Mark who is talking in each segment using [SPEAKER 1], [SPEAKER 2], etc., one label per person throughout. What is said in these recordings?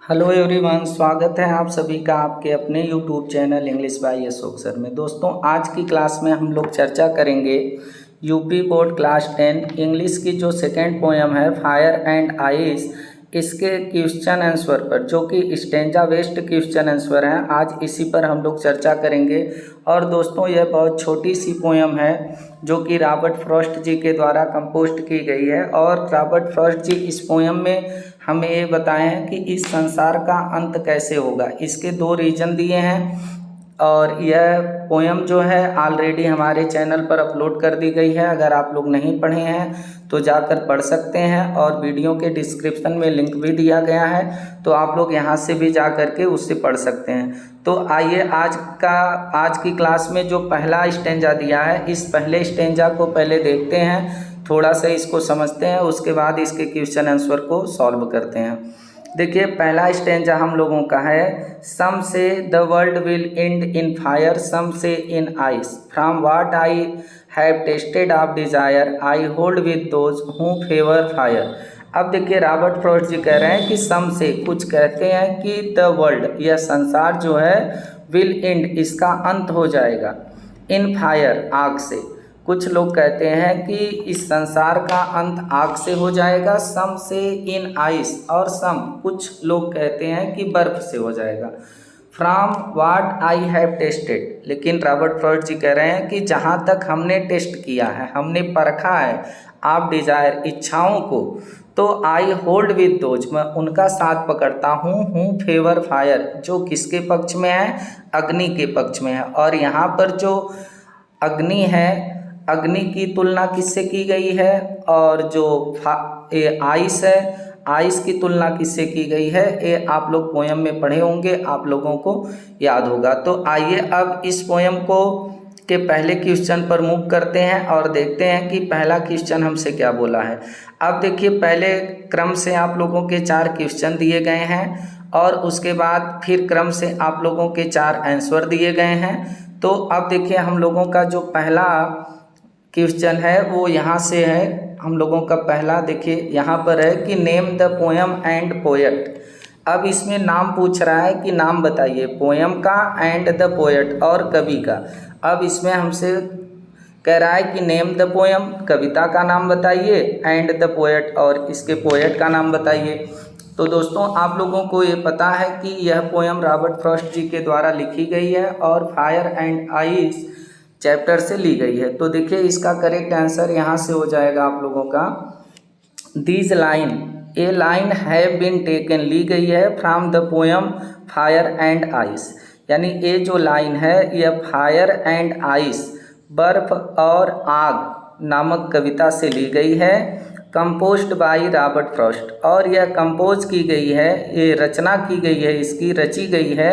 [SPEAKER 1] Hello everyone, स्वागत है आप सभी का आपके अपने YouTube channel English by Ashok sir में। दोस्तों, आज की क्लास में हम लोग चर्चा करेंगे यूपी बोर्ड क्लास 10 इंग्लिश की जो सेकेंड पोएम है फायर एंड आइस, इसके क्वेश्चन आंसर पर, जो कि स्टेंजा वेस्ट क्वेश्चन आंसर हैं। आज इसी पर हम लोग चर्चा करेंगे। और दोस्तों, यह बहुत छोटी सी पोएम है जो कि रॉबर्ट फ्रॉस्ट जी के द्वारा कंपोस्ट की गई है। और रॉबर्ट फ्रॉस्ट जी इस पोएम में हमें ये बताएं हैं कि इस संसार का अंत कैसे होगा। इसके दो रीजन दिए हैं और यह पोएम जो है ऑलरेडी हमारे चैनल पर अपलोड कर दी गई है। अगर आप लोग नहीं पढ़े हैं तो जाकर पढ़ सकते हैं और वीडियो के डिस्क्रिप्शन में लिंक भी दिया गया है, तो आप लोग यहां से भी जा कर के उससे पढ़ सकते हैं। तो आइए आज की क्लास में जो पहला स्टेंजा दिया है, इस पहले स्टेंजा को पहले देखते हैं, थोड़ा सा इसको समझते हैं, उसके बाद इसके क्वेश्चन आंसर को सॉल्व करते हैं। देखिए, पहला स्टेंजा हम लोगों का है, some say the world will end in fire, some say in ice, from what I have tasted of desire, I hold with those who favour fire. अब देखिए, रॉबर्ट फ्रॉस्ट जी कह रहे हैं कि सम से, कुछ कहते हैं कि द वर्ल्ड, यह संसार जो है, विल एंड, इसका अंत हो जाएगा, इन फायर, आग से। कुछ लोग कहते हैं कि इस संसार का अंत आग से हो जाएगा, सम से इन आइस, और सम, कुछ लोग कहते हैं कि बर्फ से हो जाएगा, from what I have tested. लेकिन रॉबर्ट फ्रॉस्ट जी कह रहे हैं कि जहाँ तक हमने टेस्ट किया है, हमने परखा है आप डिजायर, इच्छाओं को, तो आई होल्ड विद दोज, मैं उनका साथ पकड़ता हूँ फेवर फायर, जो किसके पक्ष में है, अग्नि के पक्ष में है। और यहाँ पर जो अग्नि है, अग्नि की तुलना किससे की गई है, और जो आइस है, आइस की तुलना किससे की गई है, ये आप लोग पोएम में पढ़े होंगे, आप लोगों को याद होगा। तो आइए अब इस पोएम को के पहले क्वेश्चन पर मूव करते हैं और देखते हैं कि पहला क्वेश्चन हमसे क्या बोला है। अब देखिए, पहले क्रम से आप लोगों के 4 क्वेश्चन दिए गए हैं और उसके बाद फिर क्रम से आप लोगों के 4 आंसर दिए गए हैं। तो अब देखिए, हम लोगों का जो पहला क्वेश्चन है वो यहाँ से है। हम लोगों का पहला देखिए यहाँ पर है कि name the poem and poet. अब इसमें नाम पूछ रहा है कि नाम बताइए, पोएम का एंड द पोएट, और कवि का। अब इसमें हमसे कह रहा है कि नेम द पोएम, कविता का नाम बताइए, एंड द पोएट, और इसके पोएट का नाम बताइए। तो दोस्तों, आप लोगों को ये पता है कि यह पोएम रॉबर्ट फ्रॉस्ट जी के द्वारा लिखी गई है और फायर एंड आइस चैप्टर से ली गई है। तो देखिए, इसका करेक्ट आंसर यहाँ से हो जाएगा आप लोगों का, these line, a line have been taken, ली गई है from the poem fire and ice. यानी ये जो लाइन है, यह फायर एंड आइस, बर्फ और आग नामक कविता से ली गई है, कंपोज्ड बाय रॉबर्ट फ्रॉस्ट। और यह कंपोज की गई है, ये रचना की गई है, इसकी रची गई है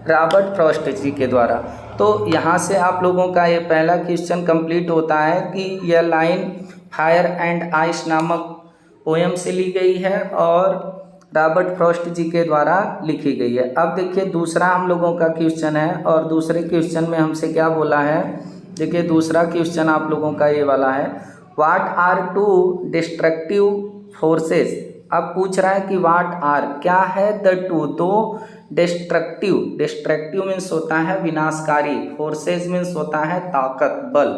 [SPEAKER 1] रॉबर्ट फ्रॉस्ट जी के द्वारा। तो यहाँ से आप लोगों का ये पहला क्वेश्चन कंप्लीट होता है कि यह लाइन फायर एंड आइस नामक पोएम से ली गई है और रॉबर्ट फ्रॉस्ट जी के द्वारा लिखी गई है। अब देखिए, दूसरा हम लोगों का क्वेश्चन है और दूसरे क्वेश्चन में हमसे क्या बोला है। देखिए, दूसरा क्वेश्चन आप लोगों का ये वाला है, व्हाट आर 2 डिस्ट्रक्टिव फोर्सेस। अब पूछ रहा है कि व्हाट आर, क्या है द 2, 2 डिस्ट्रक्टिव, डिस्ट्रक्टिव मीन्स होता है विनाशकारी, फोर्सेस मीन्स होता है ताकत, बल।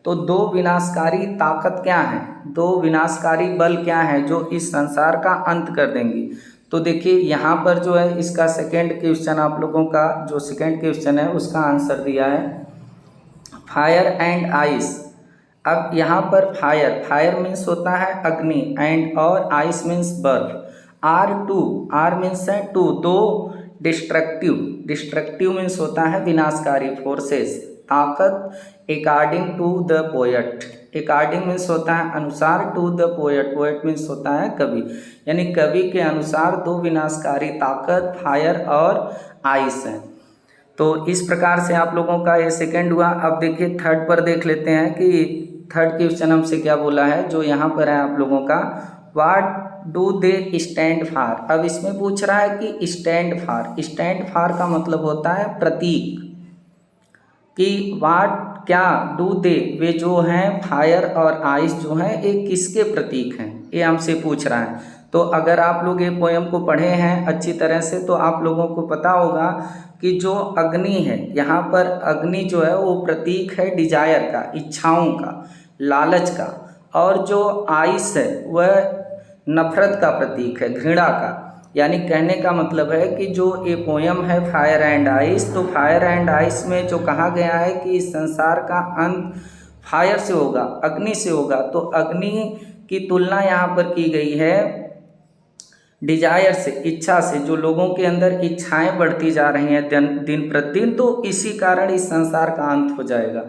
[SPEAKER 1] तो 2 विनाशकारी ताकत क्या है, 2 विनाशकारी बल क्या है जो इस संसार का अंत कर देंगी। तो देखिए, यहाँ पर जो है इसका सेकेंड क्वेश्चन, आप लोगों का जो सेकेंड क्वेश्चन है उसका आंसर दिया है फायर एंड आइस। अब यहाँ पर फायर, फायर मीन्स होता है अग्नि, एंड और आइस मीन्स बर्फ। R2, R मीन्स है 2, 2 डिस्ट्रक्टिव, डिस्ट्रक्टिव मीन्स होता है विनाशकारी, फोर्सेस, ताकत, according to the poet, according means होता है अनुसार, to the poet, poet means होता है कवि, यानी कवि के अनुसार 2 विनाशकारी ताकत फायर और आइस है। तो इस प्रकार से आप लोगों का ये सेकंड हुआ। अब देखिए, थर्ड पर देख लेते हैं कि थर्ड क्वेश्चन हमसे क्या बोला है, जो यहाँ पर है आप लोगों का, what do they stand for. अब इसमें पूछ रहा है कि स्टैंड फॉर, स्टैंड फॉर का मतलब होता है प्रतीक, कि व्हाट, क्या, डू दे, वे जो हैं फायर और आइस जो हैं, ये किसके प्रतीक हैं, ये हमसे पूछ रहा है। तो अगर आप लोग ये पोयम को पढ़े हैं अच्छी तरह से तो आप लोगों को पता होगा कि जो अग्नि है, यहाँ पर अग्नि जो है वो प्रतीक है डिजायर का, इच्छाओं का, लालच का, और जो आइस है वह नफरत का प्रतीक है, घृणा का। यानी कहने का मतलब है कि जो ये पोयम है फायर एंड आइस, तो फायर एंड आइस में जो कहा गया है कि इस संसार का अंत फायर से होगा, अग्नि से होगा, तो अग्नि की तुलना यहाँ पर की गई है डिजायर से, इच्छा से। जो लोगों के अंदर इच्छाएं बढ़ती जा रही हैं दिन प्रतिदिन, तो इसी कारण इस संसार का अंत हो जाएगा।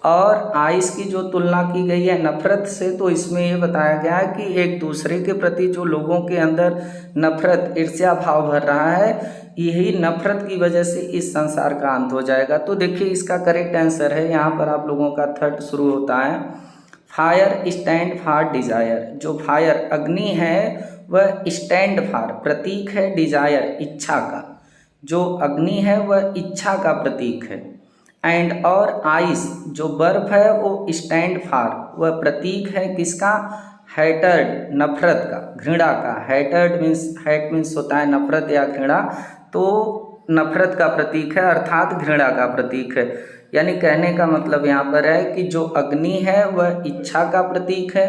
[SPEAKER 1] और आइस की जो तुलना की गई है नफरत से, तो इसमें ये बताया गया है कि एक दूसरे के प्रति जो लोगों के अंदर नफरत, ईर्ष्या भाव भर रहा है, यही नफरत की वजह से इस संसार का अंत हो जाएगा। तो देखिए इसका करेक्ट आंसर है, यहाँ पर आप लोगों का थर्ड शुरू होता है, फायर स्टैंड फॉर डिजायर। जो फायर अग्नि है वह स्टैंड फॉर प्रतीक है डिजायर, इच्छा का। जो अग्नि है वह इच्छा का प्रतीक है। एंड और आइस जो बर्फ है वो स्टैंड फॉर, वह प्रतीक है किसका, हेटर्ड, नफरत का, घृणा का। हेटर्ड मीन्स, हेट मीन्स होता है नफरत या घृणा, तो नफरत का प्रतीक है अर्थात घृणा का प्रतीक है। यानी कहने का मतलब यहाँ पर है कि जो अग्नि है वह इच्छा का प्रतीक है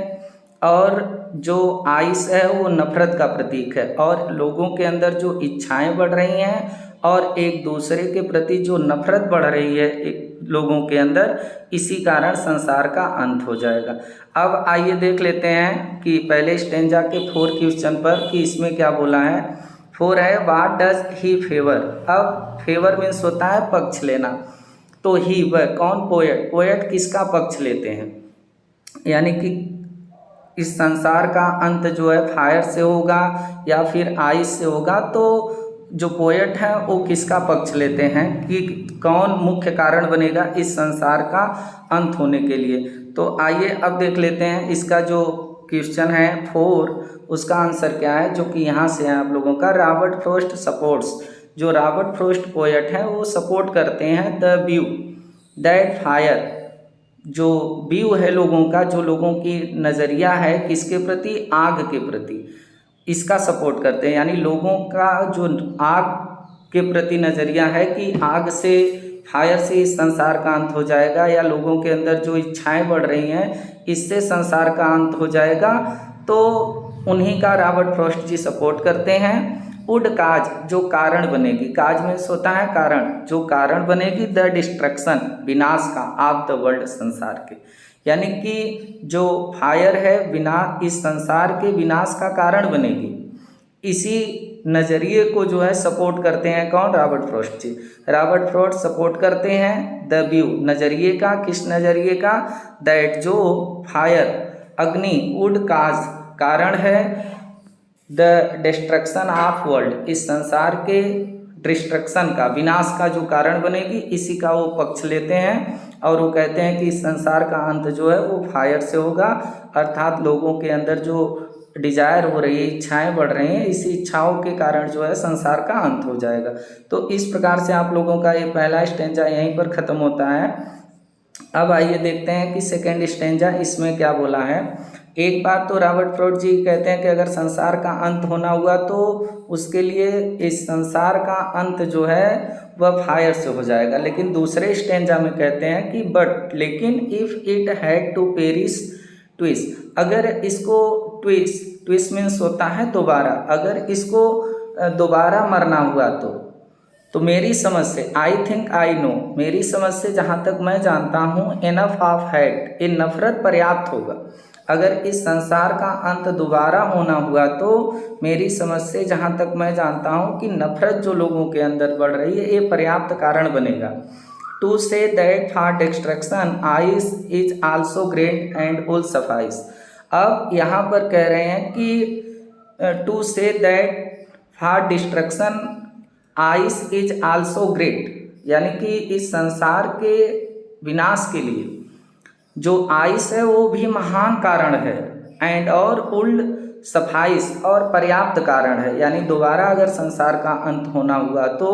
[SPEAKER 1] और जो आइस है वो नफरत का प्रतीक है। और लोगों के अंदर जो इच्छाएं बढ़ रही हैं और एक दूसरे के प्रति जो नफरत बढ़ रही है लोगों के अंदर, इसी कारण संसार का अंत हो जाएगा। अब आइए देख लेते हैं कि पहले स्टेंजा के 4 क्वेश्चन पर कि इसमें क्या बोला है। 4 है व्हाट डज ही फेवर। अब फेवर मीन्स होता है पक्ष लेना, तो ही वह कौन, पोएट, पोएट किसका पक्ष लेते हैं, यानी कि इस संसार का अंत जो है फायर से होगा या फिर आइस से होगा, तो जो पोएट है वो किसका पक्ष लेते हैं कि कौन मुख्य कारण बनेगा इस संसार का अंत होने के लिए। तो आइए अब देख लेते हैं इसका जो क्वेश्चन है 4, उसका आंसर क्या है, जो कि यहाँ से है आप लोगों का। रॉबर्ट फ्रॉस्ट सपोर्ट्स, जो रॉबर्ट फ्रॉस्ट पोएट हैं वो सपोर्ट करते हैं द व्यू दैट फायर, जो व्यू है लोगों का, जो लोगों की नज़रिया है किसके प्रति, आग के प्रति, इसका सपोर्ट करते हैं। यानी लोगों का जो आग के प्रति नज़रिया है कि आग से, फायर से इस संसार का अंत हो जाएगा, या लोगों के अंदर जो इच्छाएं बढ़ रही हैं इससे संसार का अंत हो जाएगा, तो उन्हीं का रॉबर्ट फ्रॉस्ट जी सपोर्ट करते हैं। वुड काज, जो कारण बनेगी, काज मीन्स होता है कारण, जो कारण बनेगी द डिस्ट्रक्शन, विनाश का, ऑफ द वर्ल्ड, संसार के। यानी कि जो फायर है इस संसार के विनाश का कारण बनेगी, इसी नज़रिए को जो है सपोर्ट करते हैं कौन, रॉबर्ट फ्रॉस्ट जी। रॉबर्ट फ्रॉस्ट सपोर्ट करते हैं द व्यू, नज़रिए का, किस नज़रिए का, दैट जो फायर, अग्नि, वुड काज, कारण है, द डिस्ट्रक्शन ऑफ वर्ल्ड, इस संसार के डिस्ट्रक्शन का, विनाश का जो कारण बनेगी, इसी का वो पक्ष लेते हैं। और वो कहते हैं कि इस संसार का अंत जो है वो फायर से होगा, अर्थात लोगों के अंदर जो डिजायर हो रही है, इच्छाएं बढ़ रही हैं, इसी इच्छाओं के कारण जो है संसार का अंत हो जाएगा। तो इस प्रकार से आप लोगों का ये पहला स्टेंजा यहीं पर ख़त्म होता है। अब आइए देखते हैं कि सेकेंड स्टेंजा, इसमें क्या बोला है। एक बात तो रॉबर्ट फ्रॉस्ट जी कहते हैं कि अगर संसार का अंत होना हुआ तो उसके लिए इस संसार का अंत जो है वह फायर से हो जाएगा। लेकिन दूसरे स्टेंजा में कहते हैं कि बट, लेकिन if it had to perish twice, अगर इसको ट्विस मीन्स होता है दोबारा, अगर इसको दोबारा मरना हुआ तो मेरी समझ से, आई थिंक आई नो, मेरी समझ से जहाँ तक मैं जानता हूँ, इनफ ऑफ हैट, इन नफरत पर्याप्त होगा। अगर इस संसार का अंत दोबारा होना हुआ तो मेरी समझ से, जहाँ तक मैं जानता हूँ, कि नफरत जो लोगों के अंदर बढ़ रही है ये पर्याप्त कारण बनेगा। To say that for destruction ice is also great and will suffice. अब यहाँ पर कह रहे हैं कि to say that for destruction ice is also great, यानी कि इस संसार के विनाश के लिए जो आइस है वो भी महान कारण है, एंड और उल्ड सफाइस, और पर्याप्त कारण है। यानी दोबारा अगर संसार का अंत होना हुआ तो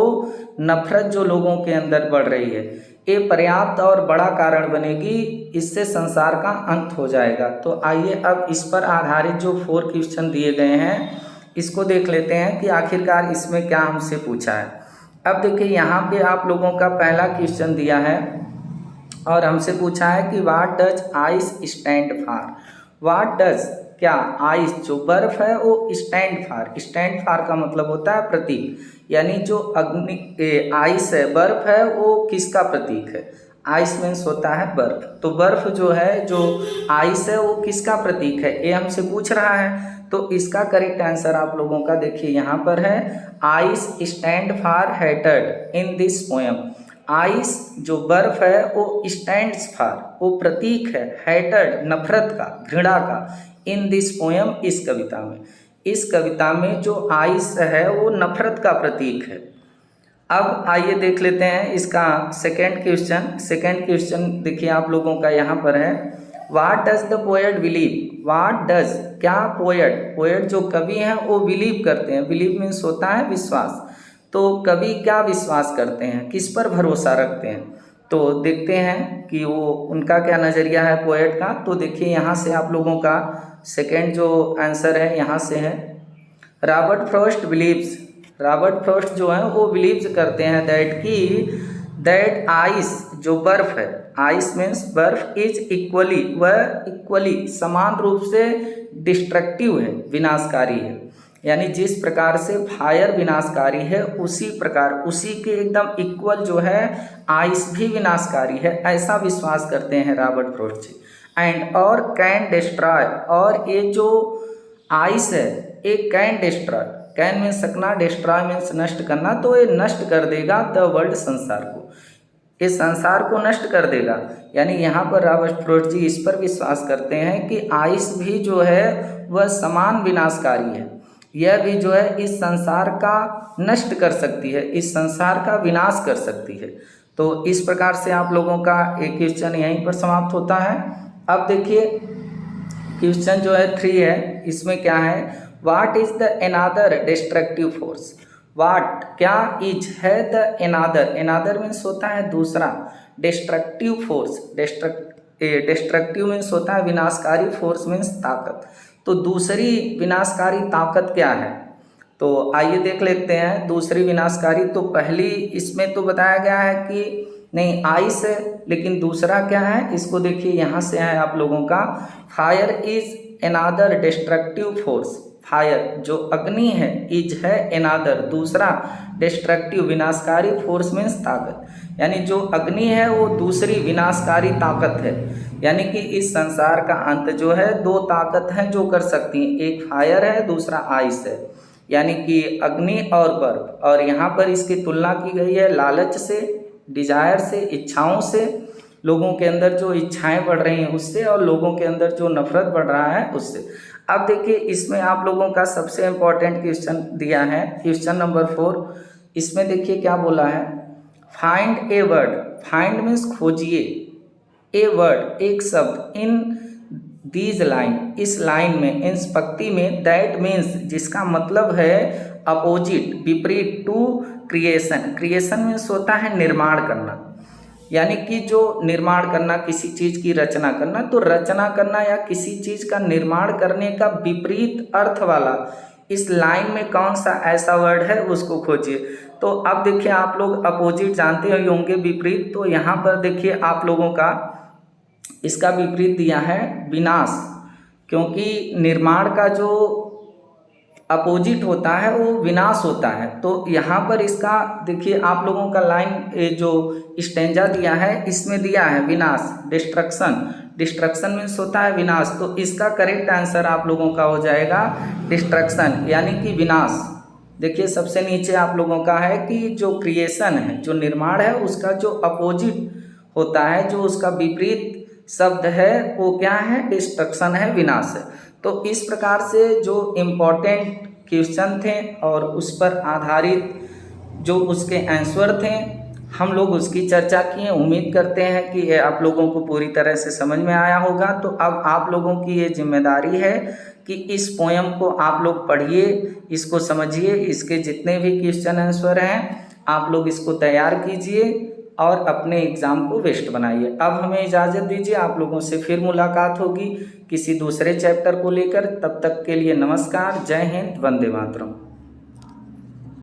[SPEAKER 1] नफरत जो लोगों के अंदर बढ़ रही है ये पर्याप्त और बड़ा कारण बनेगी, इससे संसार का अंत हो जाएगा। तो आइए अब इस पर आधारित जो 4 क्वेश्चन दिए गए हैं इसको देख लेते हैं कि आखिरकार इसमें क्या हमसे पूछा है। अब देखिए यहाँ पे आप लोगों का पहला क्वेश्चन दिया है और हमसे पूछा है कि what does ice stand for. What does, क्या, आइस जो बर्फ है वो स्टैंड फॉर, स्टैंड फॉर का मतलब होता है प्रतीक, यानी जो आइस है, बर्फ है, वो किसका प्रतीक है। आइस मीन्स होता है बर्फ, तो बर्फ जो है, जो आइस है, वो किसका प्रतीक है, ये हमसे पूछ रहा है। तो इसका करेक्ट आंसर आप लोगों का देखिए यहाँ पर है, ice stand for hated in this poem. Ice जो बर्फ है वो स्टैंड्स फॉर, वो प्रतीक है, हेटेड नफरत का, घृणा का, इन दिस पोएम इस कविता में। इस कविता में जो आइस है वो नफरत का प्रतीक है। अब आइए देख लेते हैं इसका सेकेंड क्वेश्चन। सेकेंड क्वेश्चन देखिए आप लोगों का यहाँ पर है, what does the poet believe. What does, क्या पोएट, पोएट जो कवि हैं वो बिलीव करते हैं। बिलीव मीन्स होता है विश्वास, तो कवि क्या विश्वास करते हैं, किस पर भरोसा रखते हैं। तो देखते हैं कि वो उनका क्या नज़रिया है पोएट का। तो देखिए यहाँ से आप लोगों का सेकेंड जो आंसर है यहाँ से है, Robert Frost believes. Robert Frost जो है वो बिलीव करते हैं दैट आइस जो बर्फ है, आइस मीन्स बर्फ, इज इक्वली, वह इक्वली समान रूप से डिस्ट्रक्टिव है, विनाशकारी है। यानी जिस प्रकार से फायर विनाशकारी है उसी प्रकार, उसी के एकदम इक्वल जो है आइस भी विनाशकारी है, ऐसा विश्वास करते हैं रॉबर्ट फ्रॉस्ट जी। एंड और कैन डिस्ट्रॉय, और ये जो आइस है ये कैन डिस्ट्रॉय, कैन मीन्स सकना, डिस्ट्रॉय मीन्स नष्ट करना, तो ये नष्ट कर देगा द वर्ल्ड, संसार को, इस संसार को नष्ट कर देगा। यानी यहाँ पर रॉबर्ट फ्रॉस्ट जी इस पर विश्वास करते हैं कि आइस भी जो है वह समान विनाशकारी है, यह भी जो है इस संसार का नष्ट कर सकती है, इस संसार का विनाश कर सकती है। तो इस प्रकार से आप लोगों का एक क्वेश्चन यहीं पर समाप्त होता है। अब देखिए क्वेश्चन जो है 3 है, इसमें क्या है, what is the another destructive force. What, क्या, इज है, द अनदर, अनदर मीन्स होता है दूसरा, डिस्ट्रक्टिव फोर्स, डिस्ट्रक्टिव मीन्स होता है विनाशकारी, फोर्स मीन्स ताकत, तो दूसरी विनाशकारी ताकत क्या है। तो आइए देख लेते हैं दूसरी विनाशकारी। तो पहली इसमें तो बताया गया है कि नहीं आइस है, लेकिन दूसरा क्या है, इसको देखिए यहाँ से है आप लोगों का, fire is another destructive force. Fire जो अग्नि है, इज है अनदर दूसरा, डिस्ट्रक्टिव विनाशकारी, फोर्स मीन्स ताकत, यानी जो अग्नि है वो दूसरी विनाशकारी ताकत है। यानी कि इस संसार का अंत जो है 2 ताकत हैं जो कर सकती हैं, एक फायर है, दूसरा आइस है, यानी कि अग्नि और बर्फ। और यहाँ पर इसकी तुलना की गई है लालच से, डिजायर से, इच्छाओं से, लोगों के अंदर जो इच्छाएं बढ़ रही हैं उससे, और लोगों के अंदर जो नफरत बढ़ रहा है उससे। अब देखिए इसमें आप लोगों का सबसे इम्पोर्टेंट क्वेश्चन दिया है, क्वेश्चन नंबर 4। इसमें देखिए क्या बोला है, find a word. Find means खोजिए, ए वर्ड एक शब्द, इन दीज लाइन इस लाइन में, इस पंक्ति में, दैट मीन्स जिसका मतलब है अपोजिट, विपरीत, टू क्रिएशन। क्रिएशन मीन्स होता है निर्माण करना, यानी कि जो निर्माण करना, किसी चीज़ की रचना करना, तो रचना करना या किसी चीज़ का निर्माण करने का विपरीत अर्थ वाला इस लाइन में कौन सा ऐसा वर्ड है उसको खोजिए। तो अब देखिए आप लोग अपोजिट जानते ही होंगे, विपरीत, तो यहाँ पर देखिए आप लोगों का इसका विपरीत दिया है विनाश, क्योंकि निर्माण का जो अपोजिट होता है वो विनाश होता है। तो यहाँ पर इसका देखिए आप लोगों का लाइन जो स्टेंजा दिया है इसमें दिया है विनाश, डिस्ट्रक्शन। डिस्ट्रक्शन मीन्स होता है विनाश, तो इसका करेक्ट आंसर आप लोगों का हो जाएगा डिस्ट्रक्शन, यानी कि विनाश। देखिए सबसे नीचे आप लोगों का है कि जो क्रिएशन है, जो निर्माण है, उसका जो अपोजिट होता है, जो उसका विपरीत शब्द है वो क्या है, डिस्ट्रक्शन है, विनाश है। तो इस प्रकार से जो इम्पोर्टेंट क्वेश्चन थे और उस पर आधारित जो उसके आंसर थे हम लोग उसकी चर्चा किए। उम्मीद करते हैं कि आप लोगों को पूरी तरह से समझ में आया होगा। तो अब आप लोगों की ये जिम्मेदारी है कि इस पोएम को आप लोग पढ़िए, इसको समझिए, इसके जितने भी क्वेश्चन आंसर हैं आप लोग इसको तैयार कीजिए। और अपने एग्ज़ाम को बेस्ट बनाइए। अब हमें इजाज़त दीजिए, आप लोगों से फिर मुलाकात होगी किसी दूसरे चैप्टर को लेकर। तब तक के लिए नमस्कार, जय हिंद, वंदे मातरम।